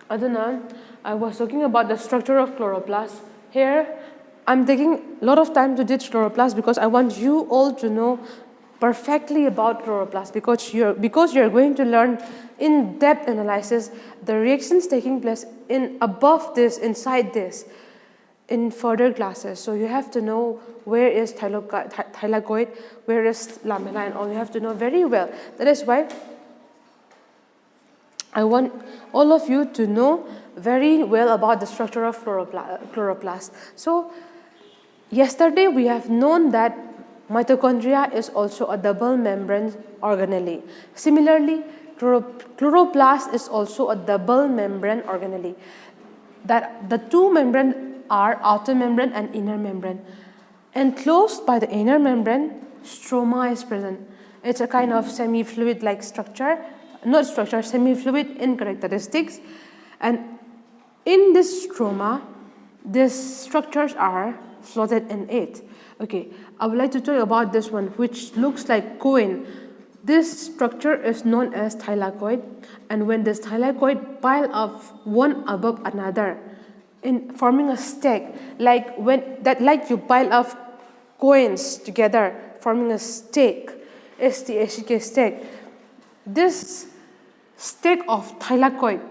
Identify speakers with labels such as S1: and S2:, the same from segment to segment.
S1: Aduna, I was talking about the structure of chloroplast. Here, I'm taking a lot of time to teach chloroplast because I want you all to know perfectly about chloroplast because you're going to learn in-depth analysis the reactions taking place in above this, inside this, in further classes. So you have to know where is thylakoid, where is lamella, and all you have to know very well. That is why I want all of you to know very well about the structure of chloroplast. So yesterday we have known that mitochondria is also a double membrane organelle. Similarly, chloroplast is also a double membrane organelle. That the two membranes are outer membrane and inner membrane. Enclosed by the inner membrane, stroma is present. It's a kind of semi-fluid like structure, semi-fluid in characteristics. And in this stroma, these structures are floated in it. Okay, I would like to tell you about this one, which looks like coin. This structure is known as thylakoid, and when this thylakoid pile up one above another, in forming a stack, like you pile up coins together, forming a stack, S-T-A-C-K stack. This stack of thylakoid,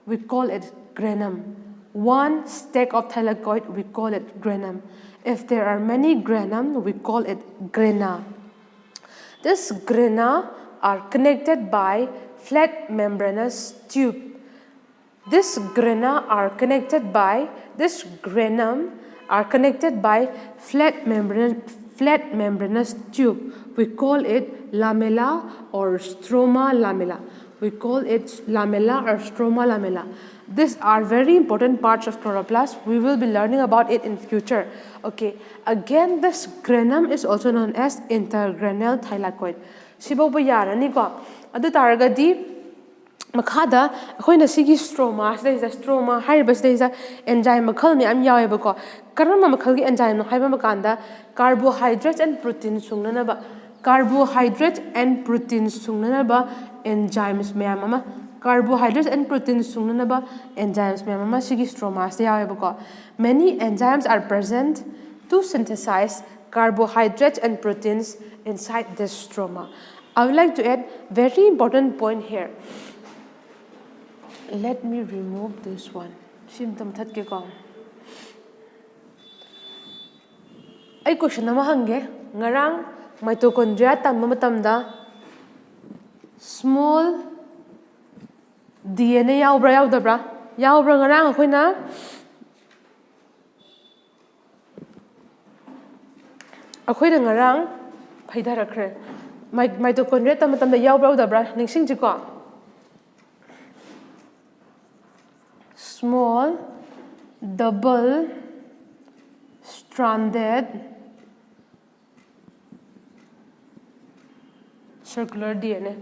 S1: we call it granum. One stack of thylakoid, we call it granum. If there are many granum, we call it grana. These grana are connected by flat membranous tube. This granum are connected by flat membranous tube. We call it lamella or stroma lamella. We call it lamella or stroma lamella. These are very important parts of chloroplast. We will be learning about it in future. Okay. Again, this granum is also known as intergranal thylakoid. Sibobu yarani ko. Adu taragadi makada akoina sigi stroma. There is a stroma. Haribas there is a enzyme makal mi am yawe ko. Karama makal gi enzyme no haiba makanda carbohydrates and proteins sungnana ba. Carbohydrates and proteins sungnana ba enzymes mayamama. Carbohydrates and proteins sungnanaba enzymes mayamama sigi stroma se yawe. Many enzymes are present to synthesize carbohydrates and proteins inside this stroma. I would like to add very important point here. Let me remove this one. Symptom thatke ko. Ay question nama hange ngarang mitochondria tamma matamda small DNA yaubra yaudabra ngarang akoina akoina ngarang phaidharakre mitochondria tamatamda yaubra yaudabra ningsingchiko small double stranded circular DNA.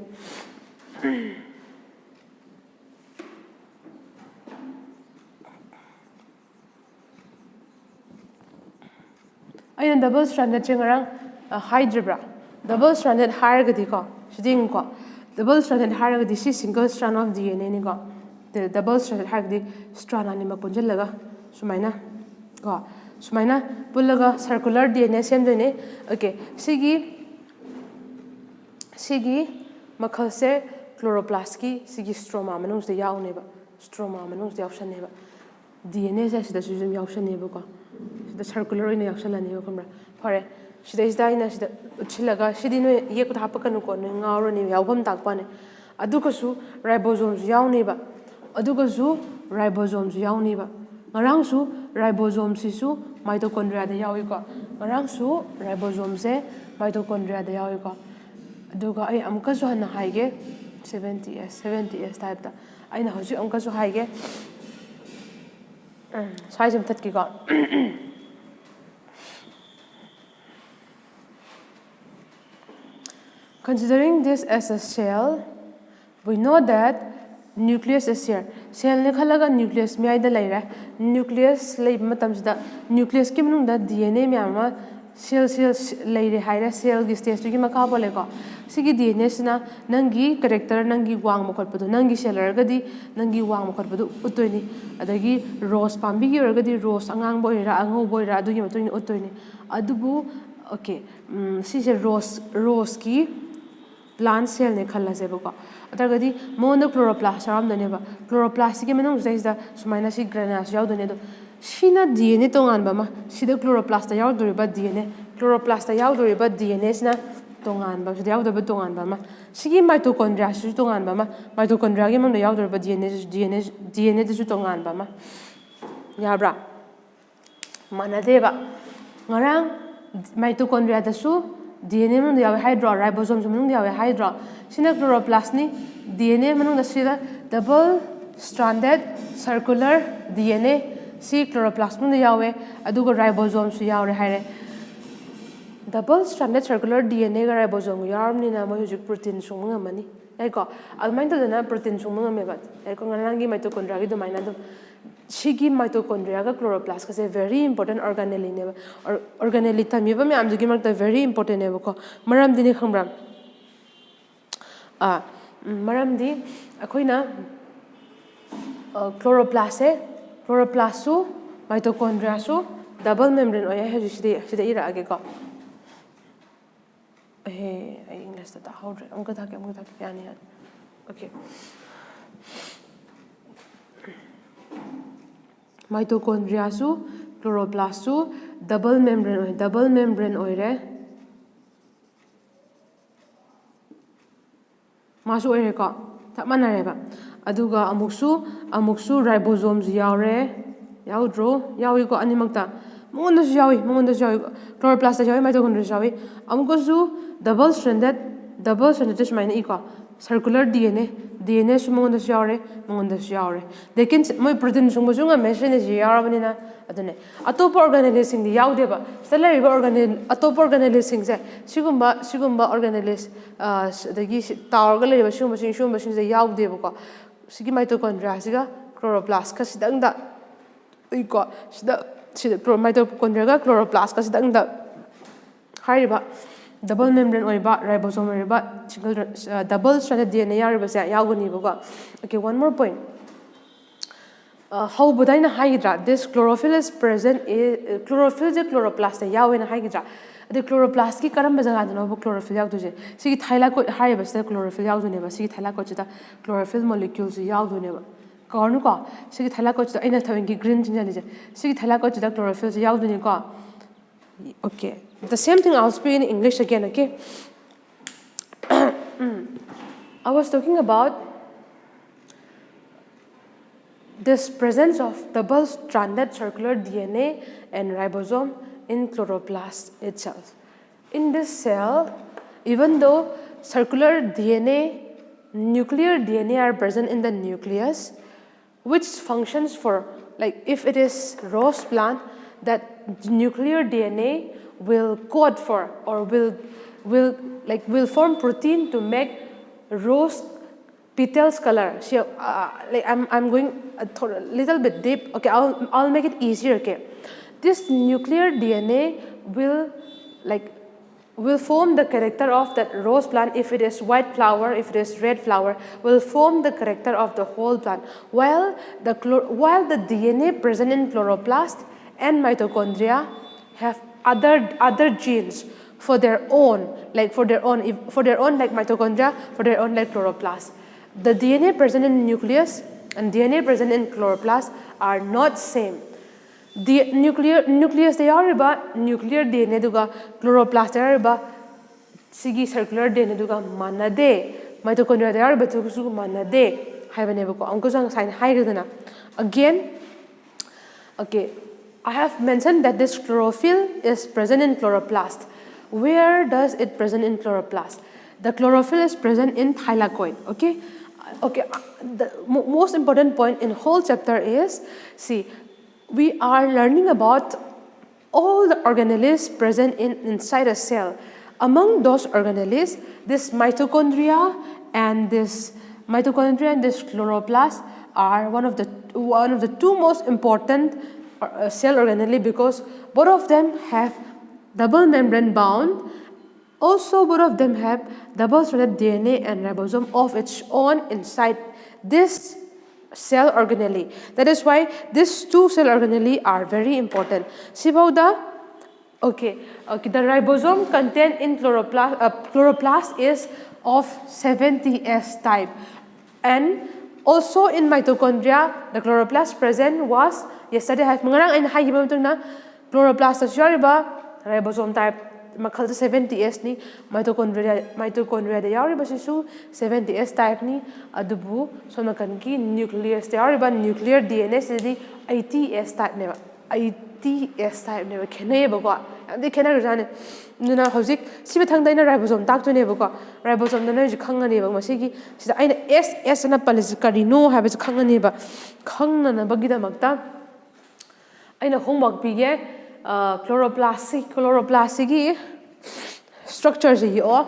S1: I double stranded chingarang hydribra. Double stranded hierarchy ko. Shiding ko. Double stranded hierarchy is single strand of DNA ni ko. The double stranded hierarchy strand ani mapunjalaga. Sumaina ko. Sumaina pulaga circular DNA same dene. Okay. Sigi makal se chloroplast ki sigi stroma manung se yaw neba. Stroma manung se yaw neba. DNA se sida sujum yaw neba ko. The circular in the action and you for it. She is dying as the Chilaga, she didn't yet happen on our album takpane. Adukasu, ribosomes yauniba. Adukasu, ribosomes yauniba. Marangsu, ribosomes sisu, mitochondria de yawika. Marangsu, ribosomes, mitochondria de yawika. Duga, I am Kasu and Haige, 70s type. I know you Unkasu Haige. Size of Tatki. Considering this as a cell, we know that nucleus is here. Cell ne khalaga nucleus mi aida laira. Nucleus lay matamsda nucleus ki manungda DNA mi ama cell laire haira cell gi stage ki makha bolego. sigi DNA sina nangi character nangi wang mo khotpadu nangi seller gadi nangi wang mo khotpadu uttoini adagi rose pambi gi orgadi rose angang boira ango boira adu gi matuni uttoini adubu okay si se rose ki plant cell ne khalla se bako atargadi mono chloroplast aram done ba chloroplast ki menong jaisa sumaina si granules yaw done do sina DNA tongan ba ma sida chloroplast yaw dori ba DNA chloroplast yaw dori ba DNA sina tongan ba sida yaw dori ba tongan ba ma sigi mitochondria su tongan ba ma mitochondria gi mong yaw dori ba DNA su tongan ba ma yabra manade ba ngarang mitochondria da su DNA mong yaw hydra ribosome su mong yaw hydra sina chloroplast ni DNA mong da sida double stranded circular DNA si chloroplast mong yawe adugo ribosome su yawre haire double stranded circular DNA ga ribosome yarmni na mo hujik protein sung ngamani aiko almain to dana protein sung ngame ba aiko nganangi mitochondria gi domaina do sigi mitochondria ga chloroplast ka se very important organelle ne ba organelle tami ba me am dugi mark very important ne ba ko maram dini khambram maram di akoina chloroplast su mitochondria su double membrane oya he sida ira age ko ai English ta how am ka thak yani okay mitochondria su chloroplast su double membrane oire masu oire ko ta manare ba aduga amuksu ribosomes yawre yawdro yawi ko animakta monda su yawi chloroplast yawi mitochondria yawi amukosu double stranded sumaina iko circular DNA su monda su yawre lekin moi protein sung bosunga machine ji yarabani na adune atopa organelle sing di yawde ba salary ba organelle atopa organelle sing se sigumba organelle dagi tawrga le ba sigumba sing se yawde ba ko sigi mitochondria siga chloroplast ka sidang da iko sida mitochondria ga chloroplast ka sidang da hariba double membrane oiba ribosome oiba single double stranded DNA yariba se yawgani ba ko okay one more point how budaina hydra this chlorophyll is present chlorophyll je chloroplast yawena hydra the chloroplast ki karam bajaga dano bo chlorophyll yaw duje sigi thylakoid hariba se chlorophyll yaw dune ba sigi thylakoid ta chlorophyll molecules yaw dune ba kornu ko sigi thylakoid ta aina thawing ki green jinja je sigi thylakoid ta chlorophyll yaw dune ko okay the same thing I'll speak in English again okay I was talking about this presence of double stranded circular DNA and ribosome in chloroplast itself. In this cell, even though circular DNA, nuclear DNA are present in the nucleus, which functions for, like if it is rose plant, that nuclear DNA will code for or will form protein to make rose petals color. So, like I'm going a little bit deep. Okay, I'll make it easier. Okay, this nuclear DNA will form the character of that rose plant. If it is white flower, if it is red flower, will form the character of the whole plant. While the DNA present in chloroplast and mitochondria have other genes for their own, like mitochondria, for their own like chloroplast. The DNA present in nucleus and DNA present in chloroplast are not same. The nucleus they are about nuclear DNA duga chloroplast they are about sigi circular DNA duga manade mitochondria they are about su manade haibane ko angko sang sign hydrogen again. Okay, I have mentioned that this chlorophyll is present in chloroplast. Where does it present in chloroplast? The chlorophyll is present in thylakoid. Okay. The most important point in whole chapter is, see, we are learning about all the organelles present inside a cell. Among those organelles, this mitochondria and this chloroplast are one of the two most important cell organelle because both of them have double membrane bound Also, both of them have double-stranded DNA and ribosome of its own inside this cell organelle. That is why these two cell organelle are very important. Sibauda, okay, the ribosome content in chloroplast is of 70S type, and also in mitochondria, the chloroplast present was yesterday have mangarang and high chloroplast as ribosome type. Makal 70S ni mitochondria de yariba sisu 70S type ni adubu so nakan ki nucleus de yariba nuclear DNA sidi 80S type neba 80S type neba khenai ba ko andi khenai rane nuna hojik sibe thangdai na ribosome tak to neba ko ribosome na ji khangani ba masigi sida aina SS na palis karino ha ba khangani ba khangna na ba gida makta aina homework pige chloroplast structures here.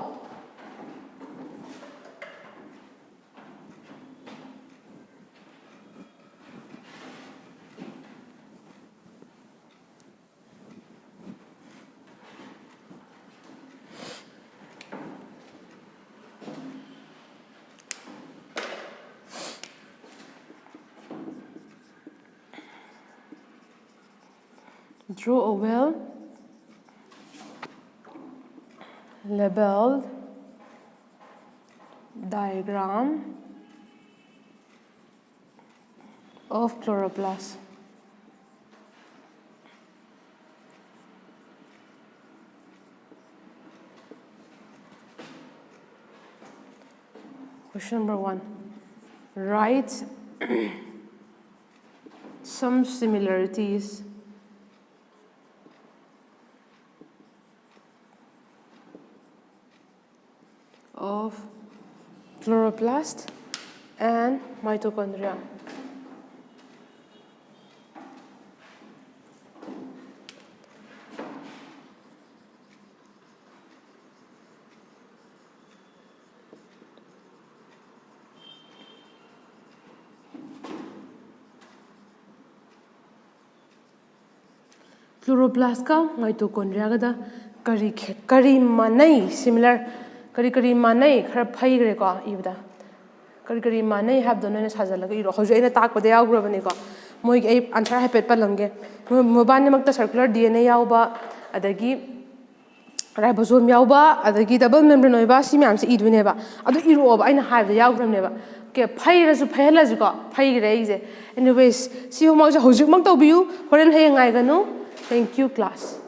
S1: Draw a well labeled diagram of chloroplast. Question number 1. Write some similarities of chloroplast and mitochondria. Chloroplast ka mitochondria ka da kari manai similar kari manai khara phai gre ko ibda kari manai have dono na sajala ga iro hoje ina tak pade yaw grabani ko moi ai answer hapet palange moban makta circular DNA yawba adagi ribosome yawba adagi double membrane oiba si myam se idune ba adu iro ba aina have da yaw gramne ba ke phai rasu phela ju ko phai gre ise anyways si homework hoje mak to biu horen hay ngai ganu thank you class.